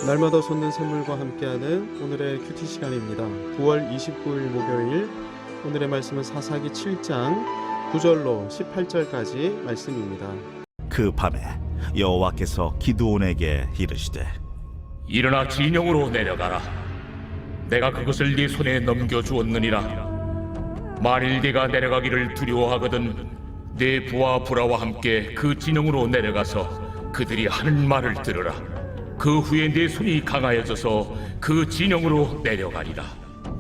날마다 솟는 샘물과 함께하는 오늘의 큐티 시간입니다. 9월 29일 목요일 오늘의 말씀은 사사기 7장 9절로 18절까지 말씀입니다. 그 밤에 여호와께서 기드온에게 이르시되 일어나 진영으로 내려가라. 내가 그것을 네 손에 넘겨주었느니라. 만일 네가 내려가기를 두려워하거든 네 부하 부라와 함께 그 진영으로 내려가서 그들이 하는 말을 들으라. 그 후에 네 손이 강하여져서 그 진영으로 내려가리라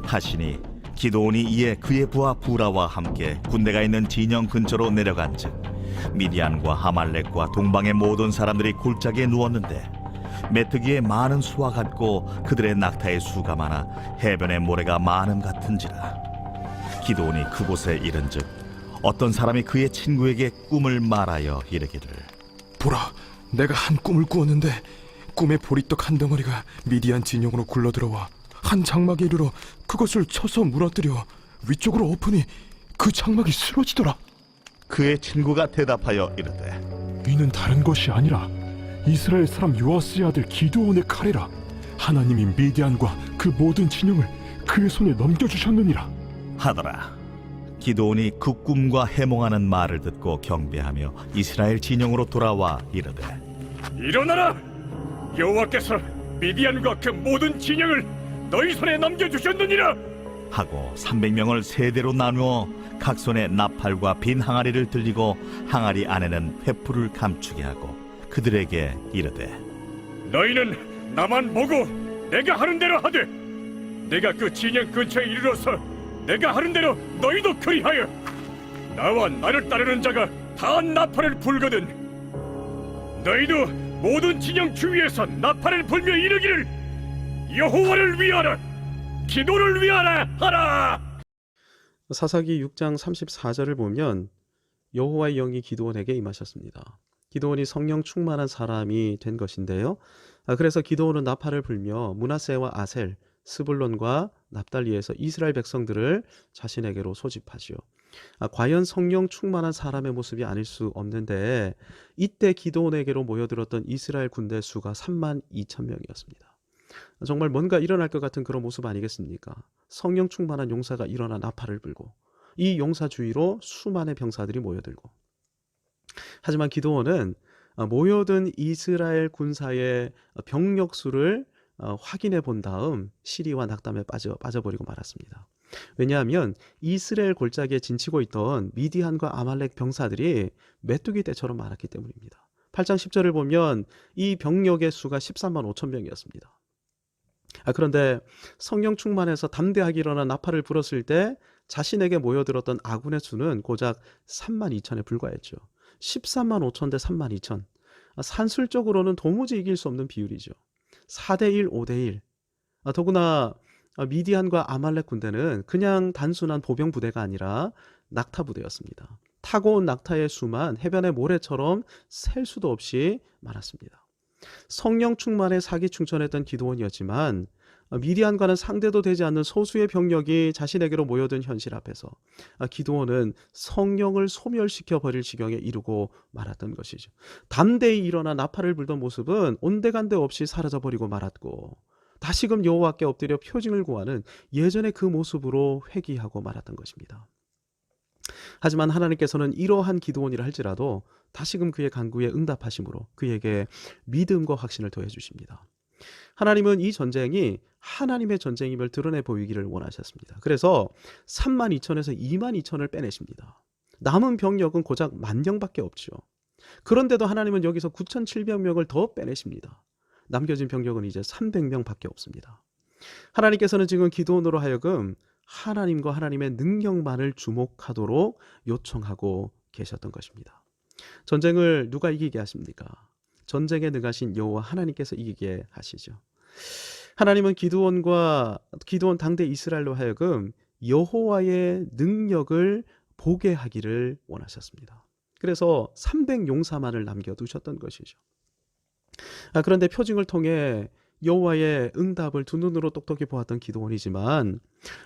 하시니 기드온이 이에 그의 부하 부라와 함께 군대가 있는 진영 근처로 내려간즉 미디안과 아말렉과 동방의 모든 사람들이 골짜기에 누웠는데 메뚜기의 많은 수와 같고 그들의 낙타의 수가 많아 해변의 모래가 많음 같은지라. 기드온이 그곳에 이른즉 어떤 사람이 그의 친구에게 꿈을 말하여 이르기를 보라, 내가 한 꿈을 꾸었는데 꿈의 보리떡 한 덩어리가 미디안 진영으로 굴러들어와 한 장막에 이르러 그것을 쳐서 무너뜨려 위쪽으로 엎으니 그 장막이 쓰러지더라. 그의 친구가 대답하여 이르되 이는 다른 것이 아니라 이스라엘 사람 요아스의 아들 기드온의 칼이라. 하나님이 미디안과 그 모든 진영을 그의 손에 넘겨주셨느니라 하더라. 기드온이 그 꿈과 해몽하는 말을 듣고 경배하며 이스라엘 진영으로 돌아와 이르되 일어나라. 여호와께서 미디안과 그 모든 진영을 너희 손에 넘겨주셨느니라 하고 300명을 세 대로 나누어 각 손에 나팔과 빈 항아리를 들리고 항아리 안에는 횃불을 감추게 하고 그들에게 이르되 너희는 나만 보고 내가 하는 대로 하되 내가 그 진영 근처에 이르러서 내가 하는 대로 너희도 그리하여 나와 나를 따르는 자가 다 나팔을 불거든 너희도 모든 진영 주위에서 나팔을 불며 이르기를 여호와를 위하라 기도를 위하라 하라. 사사기 6장 34절을 보면 여호와의 영이 기드온에게 임하셨습니다. 기드온이 성령 충만한 사람이 된 것인데요. 그래서 기드온은 나팔을 불며 므낫세와 아셀, 스불론과 납달리에서 이스라엘 백성들을 자신에게로 소집하지요. 과연 성령 충만한 사람의 모습이 아닐 수 없는데 이때 기드온에게로 모여들었던 이스라엘 군대 수가 32,000명이었습니다. 정말 뭔가 일어날 것 같은 그런 모습 아니겠습니까? 성령 충만한 용사가 일어나 나팔을 불고 이 용사 주위로 수많은 병사들이 모여들고 하지만 기드온은 모여든 이스라엘 군사의 병력 수를 확인해 본 다음 시리와 낙담에 빠져버리고 말았습니다. 왜냐하면 이스라엘 골짜기에 진치고 있던 미디안과 아말렉 병사들이 메뚜기 떼처럼 많았기 때문입니다. 8장 10절을 보면 이 병력의 수가 13만 5천 명이었습니다. 그런데 성령 충만해서 담대하게 일어나 나팔을 불었을 때 자신에게 모여들었던 아군의 수는 고작 3만 2천에 불과했죠. 13만 5천 대 3만 2천. 산술적으로는 도무지 이길 수 없는 비율이죠. 4대1, 5대1. 더구나 미디안과 아말렉 군대는 그냥 단순한 보병 부대가 아니라 낙타 부대였습니다. 타고 온 낙타의 수만 해변의 모래처럼 셀 수도 없이 많았습니다. 성령 충만에 사기충천했던 기드온이었지만 미디안과는 상대도 되지 않는 소수의 병력이 자신에게로 모여든 현실 앞에서 기드온은 성령을 소멸시켜 버릴 지경에 이르고 말았던 것이죠. 담대히 일어나 나팔을 불던 모습은 온데간데 없이 사라져버리고 말았고 다시금 여호와께 엎드려 표징을 구하는 예전의 그 모습으로 회귀하고 말았던 것입니다. 하지만 하나님께서는 이러한 기드온이라 할지라도 다시금 그의 간구에 응답하심으로 그에게 믿음과 확신을 더해 주십니다. 하나님은 이 전쟁이 하나님의 전쟁임을 드러내 보이기를 원하셨습니다. 그래서 3만 2천에서 2만 2천을 빼내십니다. 남은 병력은 고작 10,000명밖에 없죠. 그런데도 하나님은 여기서 9,700명을 더 빼내십니다. 남겨진 병력은 이제 300명밖에 없습니다. 하나님께서는 지금 기드온으로 하여금 하나님과 하나님의 능력만을 주목하도록 요청하고 계셨던 것입니다. 전쟁을 누가 이기게 하십니까? 전쟁에 능하신 여호와 하나님께서 이기게 하시죠. 하나님은 기드온 당대 이스라엘로 하여금 여호와의 능력을 보게 하기를 원하셨습니다. 그래서 300용사만을 남겨두셨던 것이죠. 그런데 표징을 통해 여호와의 응답을 두 눈으로 똑똑히 보았던 기드온이지만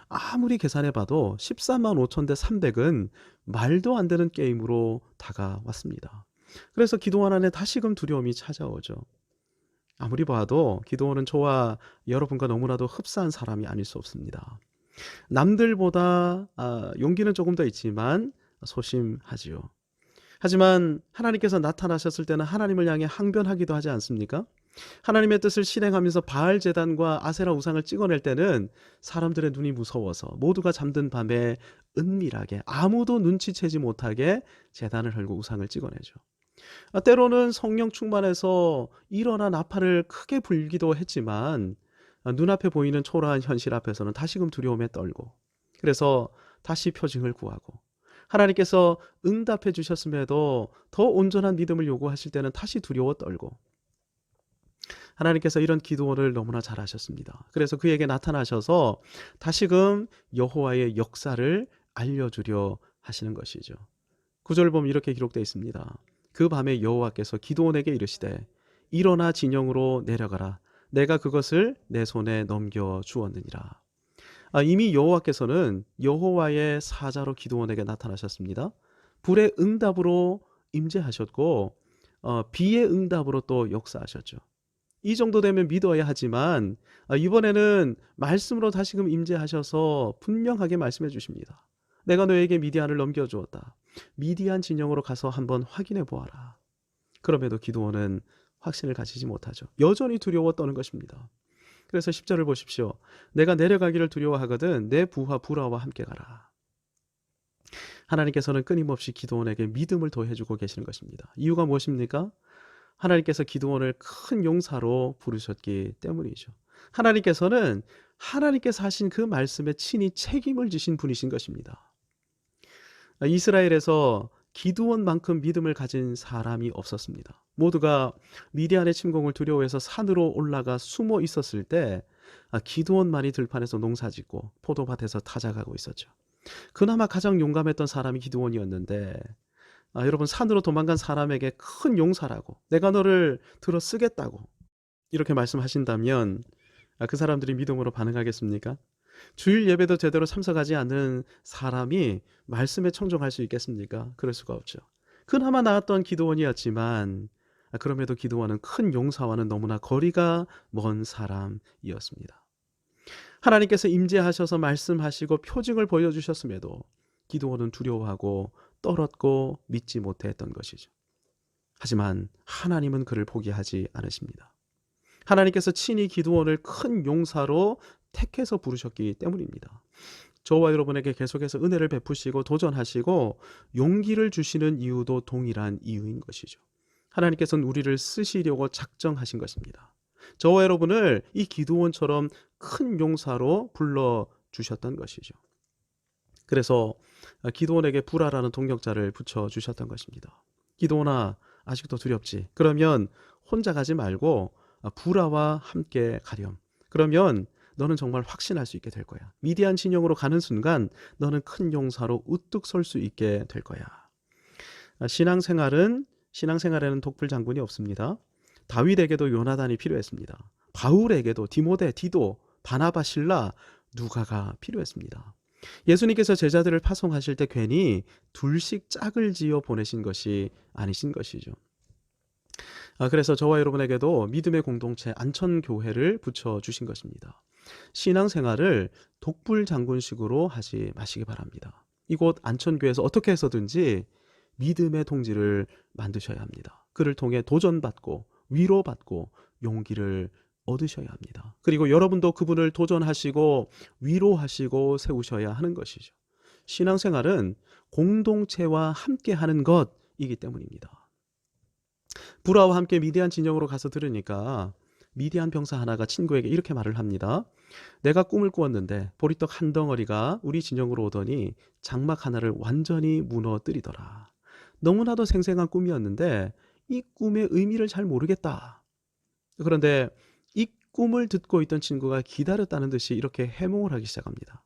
아무리 계산해봐도 14만 5천 대 300은 말도 안 되는 게임으로 다가왔습니다. 그래서 기드온 안에 다시금 두려움이 찾아오죠. 아무리 봐도 기드온은 저와 여러분과 너무나도 흡사한 사람이 아닐 수 없습니다. 남들보다 용기는 조금 더 있지만 소심하지요. 하지만 하나님께서 나타나셨을 때는 하나님을 향해 항변하기도 하지 않습니까? 하나님의 뜻을 실행하면서 바알 제단과 아세라 우상을 찍어낼 때는 사람들의 눈이 무서워서 모두가 잠든 밤에 은밀하게 아무도 눈치채지 못하게 제단을 헐고 우상을 찍어내죠. 때로는 성령 충만해서 일어나 나팔을 크게 불기도 했지만 눈앞에 보이는 초라한 현실 앞에서는 다시금 두려움에 떨고, 그래서 다시 표징을 구하고, 하나님께서 응답해 주셨음에도 더 온전한 믿음을 요구하실 때는 다시 두려워 떨고, 하나님께서 이런 기도원을 너무나 잘 아셨습니다. 그래서 그에게 나타나셔서 다시금 여호와의 역사를 알려주려 하시는 것이죠. 9절 보면 이렇게 기록되어 있습니다. 그 밤에 여호와께서 기드온에게 이르시되 일어나 진영으로 내려가라. 내가 그것을 내 손에 넘겨 주었느니라. 이미 여호와께서는 여호와의 사자로 기드온에게 나타나셨습니다. 불의 응답으로 임재하셨고 비의 응답으로 또 역사하셨죠. 이 정도 되면 믿어야 하지만 이번에는 말씀으로 다시금 임재하셔서 분명하게 말씀해 주십니다. 내가 너에게 미디안을 넘겨주었다. 미디안 진영으로 가서 한번 확인해 보아라. 그럼에도 기드온은 확신을 가지지 못하죠. 여전히 두려워 떠는 것입니다. 그래서 10절을 보십시오. 내가 내려가기를 두려워하거든 내 부하 부라와 함께 가라. 하나님께서는 끊임없이 기드온에게 믿음을 더해주고 계시는 것입니다. 이유가 무엇입니까? 하나님께서 기드온을 큰 용사로 부르셨기 때문이죠. 하나님께서는 하나님께서 하신 그 말씀에 친히 책임을 지신 분이신 것입니다. 이스라엘에서 기드온만큼 믿음을 가진 사람이 없었습니다. 모두가 미디안의 침공을 두려워해서 산으로 올라가 숨어 있었을 때 기드온만이 들판에서 농사짓고 포도밭에서 타작하고 있었죠. 그나마 가장 용감했던 사람이 기드온이었는데 여러분, 산으로 도망간 사람에게 큰 용사라고, 내가 너를 들어 쓰겠다고 이렇게 말씀하신다면 그 사람들이 믿음으로 반응하겠습니까? 주일 예배도 제대로 참석하지 않는 사람이 말씀에 청종할 수 있겠습니까? 그럴 수가 없죠. 그나마 나았던 기드온이었지만 그럼에도 기드온은 큰 용사와는 너무나 거리가 먼 사람이었습니다. 하나님께서 임재하셔서 말씀하시고 표징을 보여주셨음에도 기드온은 두려워하고 떨었고 믿지 못했던 것이죠. 하지만 하나님은 그를 포기하지 않으십니다. 하나님께서 친히 기드온을 큰 용사로 택해서 부르셨기 때문입니다. 저와 여러분에게 계속해서 은혜를 베푸시고 도전하시고 용기를 주시는 이유도 동일한 이유인 것이죠. 하나님께서는 우리를 쓰시려고 작정하신 것입니다. 저와 여러분을 이 기드온처럼 큰 용사로 불러주셨던 것이죠. 그래서 기드온에게 부라라는 동역자를 붙여주셨던 것입니다. 기드온아, 아직도 두렵지? 그러면 혼자 가지 말고 부라와 함께 가렴. 그러면 너는 정말 확신할 수 있게 될 거야. 미디안 진영으로 가는 순간 너는 큰 용사로 우뚝 설 수 있게 될 거야. 신앙생활에는 독불 장군이 없습니다. 다윗에게도 요나단이 필요했습니다. 바울에게도 디모데, 디도, 바나바, 실라, 누가가 필요했습니다. 예수님께서 제자들을 파송하실 때 괜히 둘씩 짝을 지어 보내신 것이 아니신 것이죠. 그래서 저와 여러분에게도 믿음의 공동체 안천교회를 붙여주신 것입니다. 신앙생활을 독불 장군식으로 하지 마시기 바랍니다. 이곳 안천교회에서 어떻게 해서든지 믿음의 동지를 만드셔야 합니다. 그를 통해 도전받고 위로받고 용기를 얻으셔야 합니다. 그리고 여러분도 그분을 도전하시고 위로하시고 세우셔야 하는 것이죠. 신앙생활은 공동체와 함께하는 것이기 때문입니다. 부라와 함께 미디안 진영으로 가서 들으니까 미디안 병사 하나가 친구에게 이렇게 말을 합니다. 내가 꿈을 꾸었는데 보리떡 한 덩어리가 우리 진영으로 오더니 장막 하나를 완전히 무너뜨리더라. 너무나도 생생한 꿈이었는데 이 꿈의 의미를 잘 모르겠다. 그런데 이 꿈을 듣고 있던 친구가 기다렸다는 듯이 이렇게 해몽을 하기 시작합니다.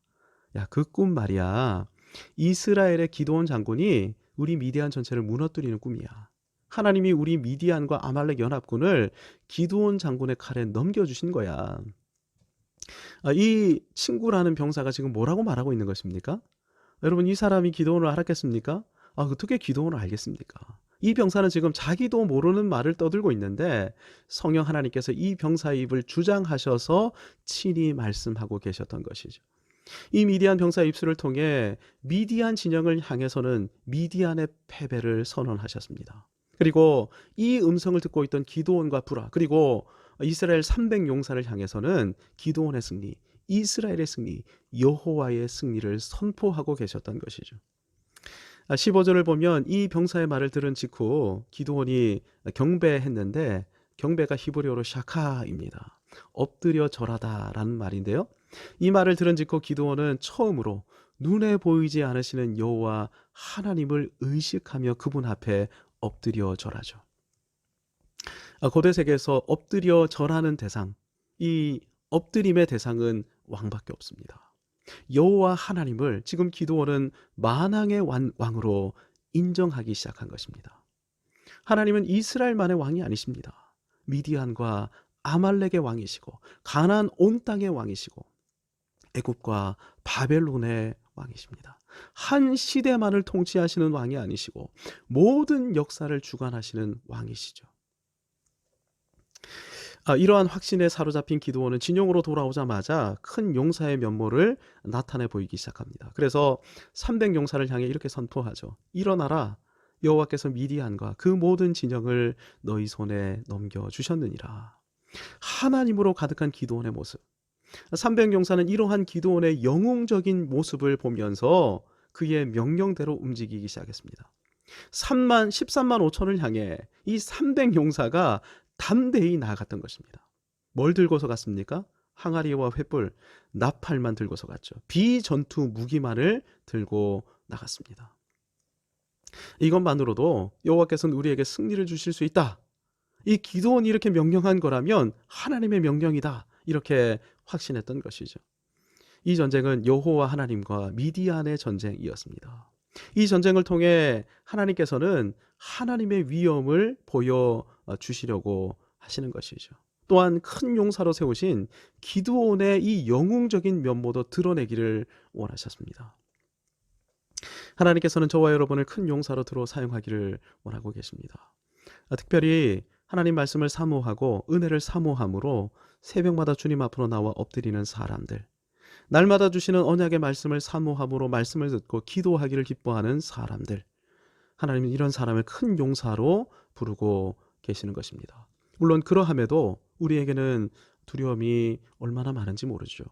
야, 그 꿈 말이야. 이스라엘의 기드온 장군이 우리 미디안 전체를 무너뜨리는 꿈이야. 하나님이 우리 미디안과 아말렉 연합군을 기드온 장군의 칼에 넘겨주신 거야. 이 친구라는 병사가 지금 뭐라고 말하고 있는 것입니까? 여러분, 이 사람이 기드온을 알았겠습니까? 어떻게 기드온을 알겠습니까? 이 병사는 지금 자기도 모르는 말을 떠들고 있는데 성령 하나님께서 이 병사의 입을 주장하셔서 친히 말씀하고 계셨던 것이죠. 이 미디안 병사의 입술을 통해 미디안 진영을 향해서는 미디안의 패배를 선언하셨습니다. 그리고 이 음성을 듣고 있던 기드온과 브라, 그리고 이스라엘 300용사를 향해서는 기드온의 승리, 이스라엘의 승리, 여호와의 승리를 선포하고 계셨던 것이죠. 15절을 보면 이 병사의 말을 들은 직후 기드온이 경배했는데, 경배가 히브리어로 샤카입니다. 엎드려 절하다라는 말인데요. 이 말을 들은 직후 기드온은 처음으로 눈에 보이지 않으시는 여호와 하나님을 의식하며 그분 앞에 엎드려 절하죠. 고대 세계에서 엎드려 절하는 대상, 이 엎드림의 대상은 왕밖에 없습니다. 여호와 하나님을 지금 기드온은 만왕의 왕으로 인정하기 시작한 것입니다. 하나님은 이스라엘만의 왕이 아니십니다. 미디안과 아말렉의 왕이시고, 가나안 온 땅의 왕이시고, 애굽과 바벨론의 왕이십니다. 한 시대만을 통치하시는 왕이 아니시고 모든 역사를 주관하시는 왕이시죠. 이러한 확신에 사로잡힌 기드온은 진영으로 돌아오자마자 큰 용사의 면모를 나타내 보이기 시작합니다. 그래서 300용사를 향해 이렇게 선포하죠. 일어나라, 여호와께서 미디안과 그 모든 진영을 너희 손에 넘겨주셨느니라. 하나님으로 가득한 기드온의 모습. 300용사는 이러한 기드온의 영웅적인 모습을 보면서 그의 명령대로 움직이기 시작했습니다. 13만 5천을 향해 이 300용사가 담대히 나아갔던 것입니다. 뭘 들고서 갔습니까? 항아리와 횃불, 나팔만 들고서 갔죠. 비전투 무기만을 들고 나갔습니다. 이것만으로도 여호와께서는 우리에게 승리를 주실 수 있다. 이 기드온이 이렇게 명령한 거라면 하나님의 명령이다. 이렇게 확신했던 것이죠. 이 전쟁은 여호와 하나님과 미디안의 전쟁이었습니다. 이 전쟁을 통해 하나님께서는 하나님의 위엄을 보여주시려고 하시는 것이죠. 또한 큰 용사로 세우신 기드온의 이 영웅적인 면모도 드러내기를 원하셨습니다. 하나님께서는 저와 여러분을 큰 용사로 들어 사용하기를 원하고 계십니다. 특별히 하나님 말씀을 사모하고 은혜를 사모함으로 새벽마다 주님 앞으로 나와 엎드리는 사람들, 날마다 주시는 언약의 말씀을 사모함으로 말씀을 듣고 기도하기를 기뻐하는 사람들, 하나님은 이런 사람을 큰 용사로 부르고 계시는 것입니다. 물론 그러함에도 우리에게는 두려움이 얼마나 많은지 모르죠.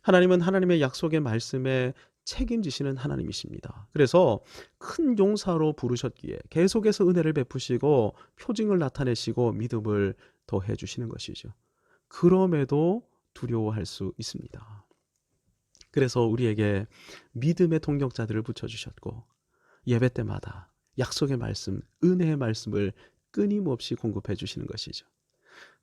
하나님은 하나님의 약속의 말씀에 책임지시는 하나님이십니다. 그래서 큰 용사로 부르셨기에 계속해서 은혜를 베푸시고 표징을 나타내시고 믿음을 더해 주시는 것이죠. 그럼에도 두려워할 수 있습니다. 그래서 우리에게 믿음의 동력자들을 붙여주셨고 예배 때마다 약속의 말씀, 은혜의 말씀을 끊임없이 공급해 주시는 것이죠.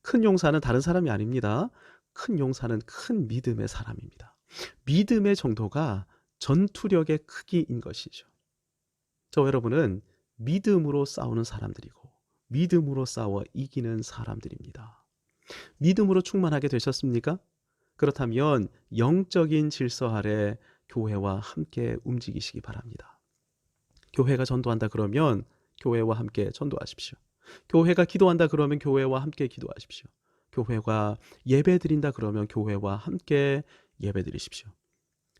큰 용사는 다른 사람이 아닙니다. 큰 용사는 큰 믿음의 사람입니다. 믿음의 정도가 전투력의 크기인 것이죠. 저 여러분은 믿음으로 싸우는 사람들이고 믿음으로 싸워 이기는 사람들입니다. 믿음으로 충만하게 되셨습니까? 그렇다면 영적인 질서 아래 교회와 함께 움직이시기 바랍니다. 교회가 전도한다 그러면 교회와 함께 전도하십시오. 교회가 기도한다 그러면 교회와 함께 기도하십시오. 교회가 예배 드린다 그러면 교회와 함께 예배 드리십시오.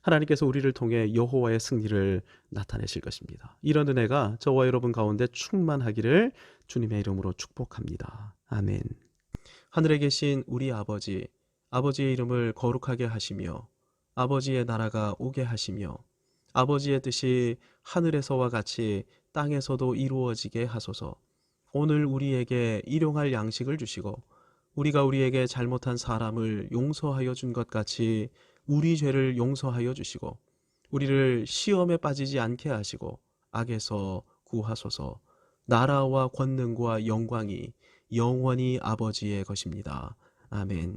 하나님께서 우리를 통해 여호와의 승리를 나타내실 것입니다. 이런 은혜가 저와 여러분 가운데 충만하기를 주님의 이름으로 축복합니다. 아멘. 하늘에 계신 우리 아버지, 아버지의 이름을 거룩하게 하시며 아버지의 나라가 오게 하시며 아버지의 뜻이 하늘에서와 같이 땅에서도 이루어지게 하소서. 오늘 우리에게 일용할 양식을 주시고 우리가 우리에게 잘못한 사람을 용서하여 준 것 같이 우리 죄를 용서하여 주시고 우리를 시험에 빠지지 않게 하시고 악에서 구하소서. 나라와 권능과 영광이 영원히 아버지의 것입니다. 아멘.